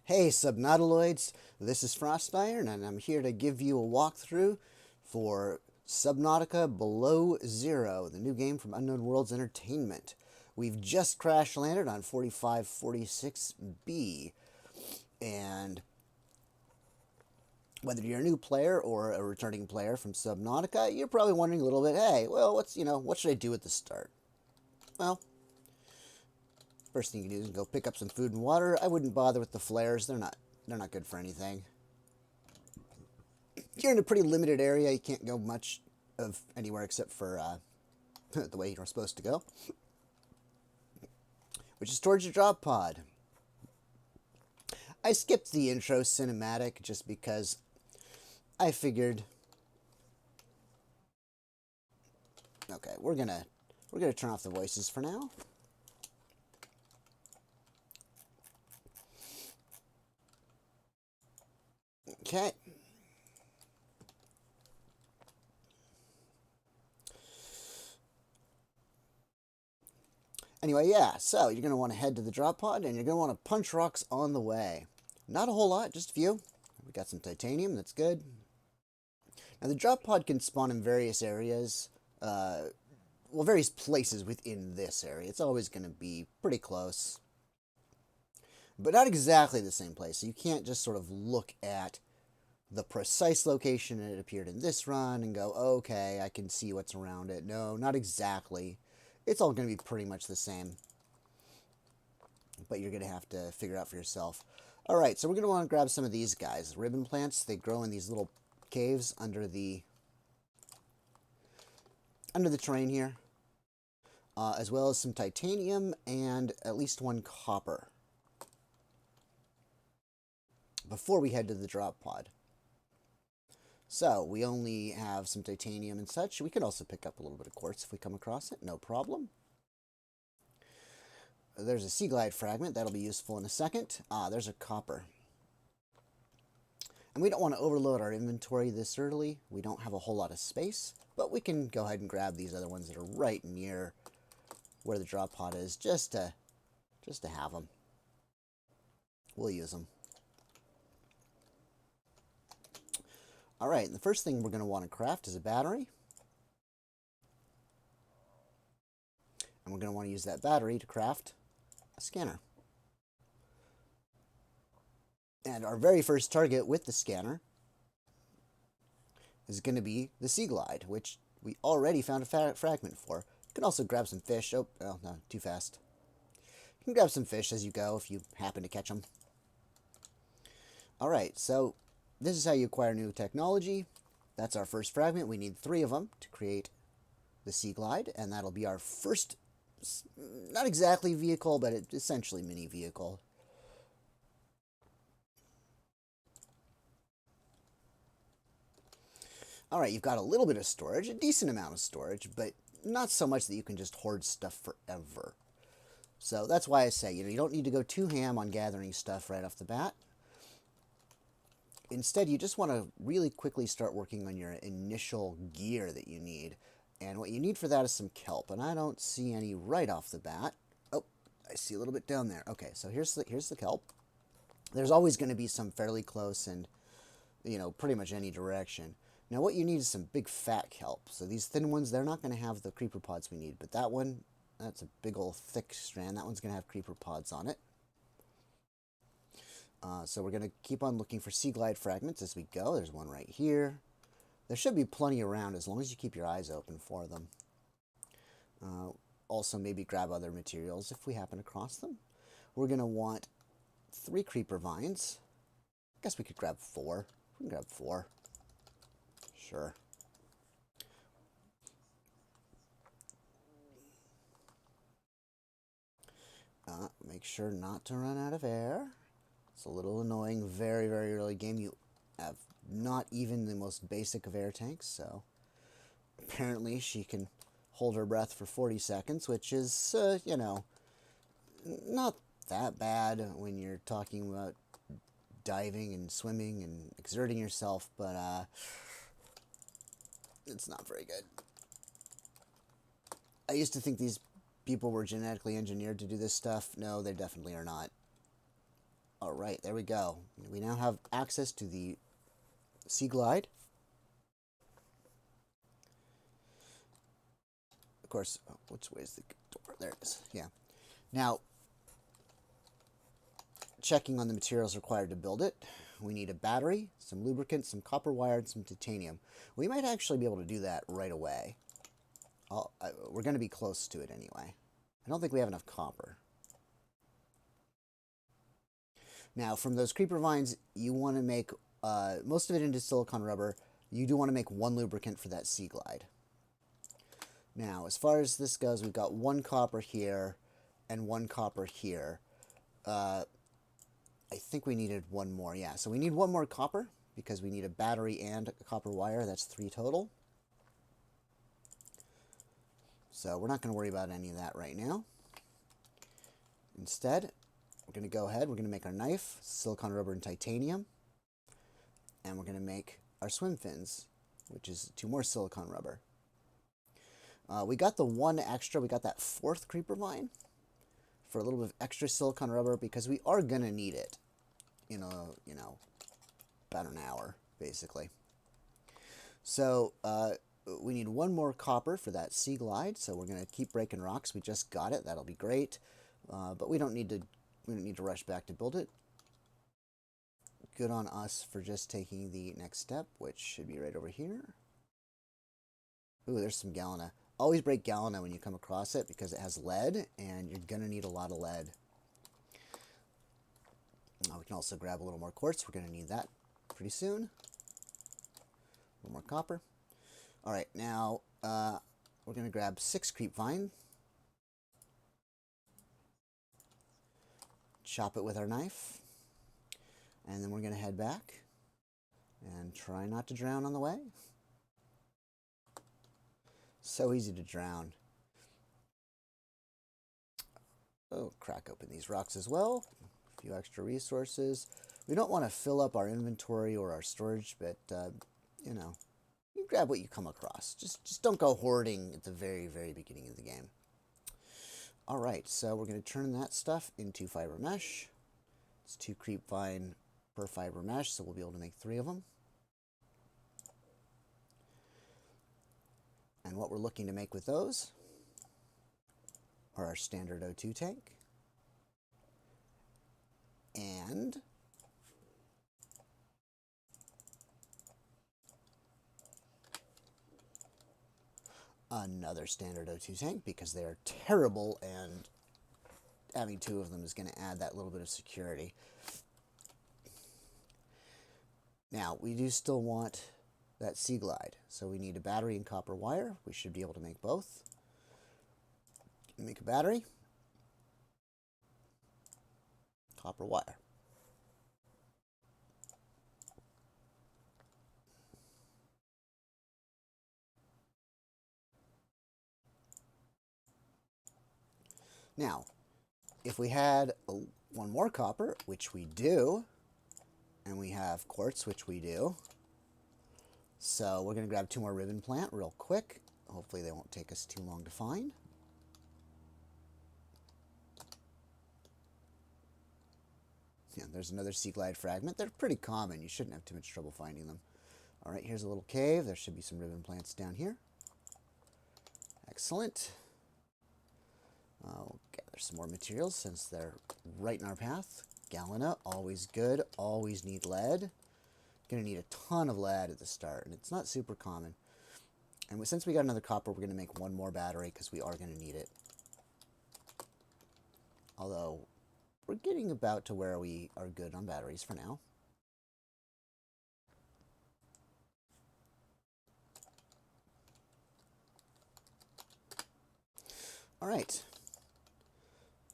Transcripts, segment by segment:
Hey Subnautiloids, this is Frostiron and I'm here to give you a walkthrough for Subnautica Below Zero, the new game from Unknown Worlds Entertainment. We've just crash landed on 4546B, and whether you're a new player or a returning player from Subnautica, you're probably wondering a little bit, hey, well, what should I do at the start? Well, first thing you can do is go pick up some food and water. I wouldn't bother with the flares. They're not good for anything. You're in a pretty limited area. You can't go much of anywhere except for the way you're supposed to go, which is towards your drop pod. I skipped the intro cinematic just because I figured, okay, we're gonna turn off the voices for now. Okay. Anyway, yeah, so you're going to want to head to the drop pod, and you're going to want to punch rocks on the way. Not a whole lot, just a few. We got some titanium, that's good. Now, the drop pod can spawn in various areas, various places within this area. It's always going to be pretty close, but not exactly the same place. So you can't just sort of look at the precise location it appeared in this run and go, okay, I can see what's around it. No, not exactly. It's all going to be pretty much the same, but you're going to have to figure out for yourself. All right, so we're going to want to grab some of these guys. Ribbon plants, they grow in these little caves under the terrain here, as well as some titanium and at least one copper before we head to the drop pod. So we only have some titanium and such. We can also pick up a little bit of quartz if we come across it, no problem. There's a Seaglide fragment. That'll be useful in a second. There's a copper. And we don't want to overload our inventory this early. We don't have a whole lot of space, but we can go ahead and grab these other ones that are right near where the drop pod is, just to have them. We'll use them. All right, and the first thing we're going to want to craft is a battery. And we're going to want to use that battery to craft a scanner. And our very first target with the scanner is going to be the Seaglide, which we already found a fragment for. You can also grab some fish. Oh, no, too fast. You can grab some fish as you go if you happen to catch them. All right, so this is how you acquire new technology. That's our first fragment. We need 3 of them to create the Seaglide, and that'll be our first, not exactly vehicle, but essentially mini vehicle. All right, you've got a little bit of storage, a decent amount of storage, but not so much that you can just hoard stuff forever. So that's why I say, you don't need to go too ham on gathering stuff right off the bat. Instead, you just want to really quickly start working on your initial gear that you need. And what you need for that is some kelp, and I don't see any right off the bat. Oh, I see a little bit down there. Okay, so here's the kelp. There's always going to be some fairly close and, pretty much any direction. Now, what you need is some big fat kelp. So these thin ones, they're not going to have the creeper pods we need, but that one, that's a big old thick strand. That one's going to have creeper pods on it. So we're going to keep on looking for Seaglide fragments as we go. There's one right here. There should be plenty around as long as you keep your eyes open for them. Also, maybe grab other materials if we happen across them. We're going to want 3 creeper vines. I guess we could grab 4. We can grab 4. Sure. Make sure not to run out of air. It's a little annoying. Very, very early game. You have not even the most basic of air tanks, so apparently she can hold her breath for 40 seconds, which is, not that bad when you're talking about diving and swimming and exerting yourself, but it's not very good. I used to think these people were genetically engineered to do this stuff. No, they definitely are not. All right, there we go. We now have access to the Seaglide. Of course, oh, which way is the door? There it is. Yeah. Now, checking on the materials required to build it. We need a battery, some lubricant, some copper wire, and some titanium. We might actually be able to do that right away. We're going to be close to it anyway. I don't think we have enough copper. Now, from those creeper vines, you want to make most of it into silicone rubber. You do want to make one lubricant for that Seaglide. Now, as far as this goes, we've got 1 copper here and 1 copper here. I think we needed 1 more. Yeah, so we need 1 more copper because we need a battery and a copper wire. That's 3 total. So we're not going to worry about any of that right now. Instead, we're going to go ahead. We're going to make our knife, silicone rubber and titanium. And we're going to make our swim fins, which is 2 more silicone rubber. We got the 1 extra. We got that 4th creeper vine for a little bit of extra silicone rubber because we are going to need it in about an hour, basically. So we need 1 more copper for that Seaglide, so we're going to keep breaking rocks. We just got it. That'll be great. But we don't need to rush back to build it. Good on us for just taking the next step, which should be right over here. Ooh, there's some galena. Always break galena when you come across it because it has lead, and you're going to need a lot of lead. We can also grab a little more quartz. We're going to need that pretty soon. A little more copper. All right, now we're going to grab 6 creep vine. Chop it with our knife. And then we're going to head back and try not to drown on the way. So easy to drown. Oh, crack open these rocks as well. A few extra resources. We don't want to fill up our inventory or our storage, but, you know, you grab what you come across. Just don't go hoarding at the very, very beginning of the game. All right, so we're going to turn that stuff into fiber mesh. It's 2 creep vine per fiber mesh, so we'll be able to make 3 of them. And what we're looking to make with those are our standard O2 tank and another standard O2 tank because they are terrible, and having 2 of them is going to add that little bit of security. Now, we do still want that Seaglide, so we need a battery and copper wire. We should be able to make both. Make a battery, copper wire. Now, if we had 1 more copper, which we do, and we have quartz, which we do, so we're going to grab 2 more ribbon plant real quick. Hopefully they won't take us too long to find. Yeah, there's another Seaglide fragment. They're pretty common. You shouldn't have too much trouble finding them. All right, here's a little cave. There should be some ribbon plants down here. Excellent. We'll gather some more materials since they're right in our path. Galena, always good. Always need lead. Going to need a ton of lead at the start, and it's not super common. And since we got another copper, we're going to make 1 more battery because we are going to need it. Although, we're getting about to where we are good on batteries for now. All right.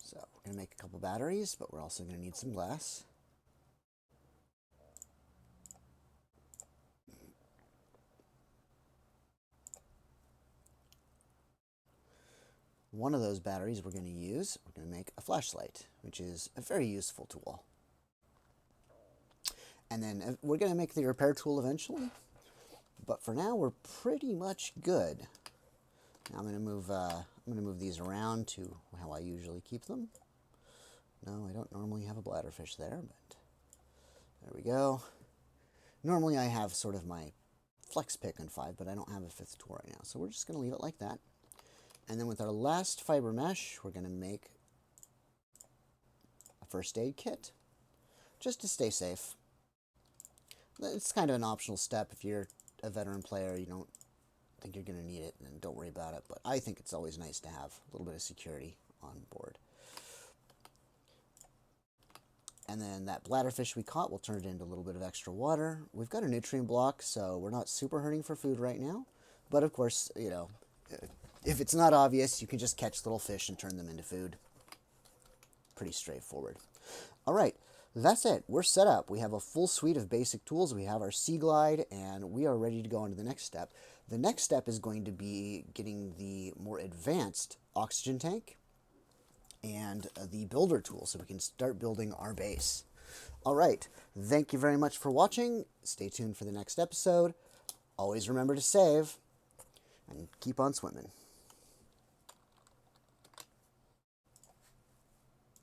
So, we're going to make a couple batteries, but we're also going to need some glass. One of those batteries we're going to use, we're going to make a flashlight, which is a very useful tool. And then we're going to make the repair tool eventually, but for now we're pretty much good. Now I'm going to move these around to how I usually keep them. No, I don't normally have a bladderfish there, but there we go. Normally I have sort of my flex pick on 5, but I don't have a 5th tool right now. So we're just going to leave it like that. And then with our last fiber mesh, we're going to make a first aid kit, just to stay safe. It's kind of an optional step. If you're a veteran player, you don't think you're going to need it, then don't worry about it. But I think it's always nice to have a little bit of security on board. And then that bladderfish we caught, we'll turn it into a little bit of extra water. We've got a nutrient block, so we're not super hurting for food right now. But of course, you know, if it's not obvious, you can just catch little fish and turn them into food. Pretty straightforward. All right, that's it. We're set up. We have a full suite of basic tools. We have our Seaglide, and we are ready to go on to the next step. The next step is going to be getting the more advanced oxygen tank and the builder tool so we can start building our base. All right, thank you very much for watching. Stay tuned for the next episode. Always remember to save and keep on swimming.